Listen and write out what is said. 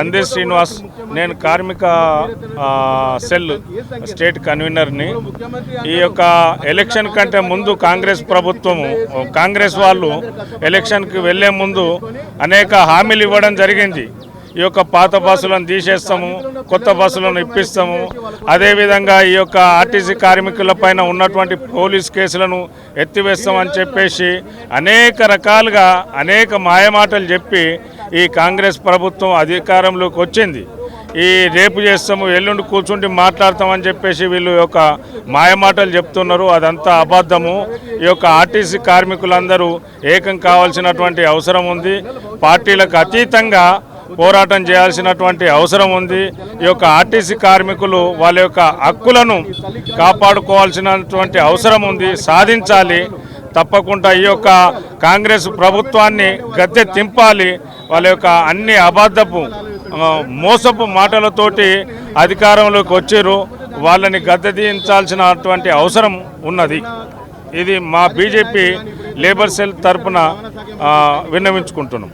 అందే శ్రీనివాస్, నేను కార్మిక సెల్ స్టేట్ కన్వీనర్ని. ఈ యొక్క ఎలక్షన్ కంటే ముందు కాంగ్రెస్ వాళ్ళు ఎలక్షన్కి వెళ్లే ముందు అనేక హామీలు ఇవ్వడం జరిగింది. ఈ యొక్క పాత బస్సులను తీసేస్తాము, కొత్త బస్సులను ఇప్పిస్తాము, అదేవిధంగా ఈ యొక్క ఆర్టీసీ కార్మికుల పైన ఉన్నటువంటి పోలీస్ కేసులను ఎత్తివేస్తామని చెప్పేసి అనేక రకాలుగా అనేక మాయమాటలు చెప్పి ఈ కాంగ్రెస్ ప్రభుత్వం అధికారంలోకి వచ్చింది. ఈ రేపు చేస్తాము, ఎల్లుండి కూర్చుంటే మాట్లాడతామని చెప్పేసి వీళ్ళు యొక్క మాయమాటలు చెప్తున్నారు. అదంతా అబద్ధము. ఈ యొక్క ఆర్టీసీ కార్మికులందరూ ఏకం కావాల్సినటువంటి అవసరం ఉంది. పార్టీలకు అతీతంగా పోరాటం చేయాల్సినటువంటి అవసరం ఉంది. ఈ యొక్క ఆర్టీసీ కార్మికులు వాళ్ళ యొక్క హక్కులను కాపాడుకోవాల్సినటువంటి అవసరం ఉంది, సాధించాలి. తప్పకుండా ఈ యొక్క కాంగ్రెస్ ప్రభుత్వాన్ని గద్దె తింపాలి. వాళ్ళ యొక్క అన్ని అబద్ధపు మోసపు మాటలతోటి అధికారంలోకి వచ్చారు. వాళ్ళని గద్దె దించాల్సినటువంటి అవసరం ఉన్నది. ఇది మా బీజేపీ లేబర్ సెల్ తరఫున విన్నవించుకుంటున్నాం.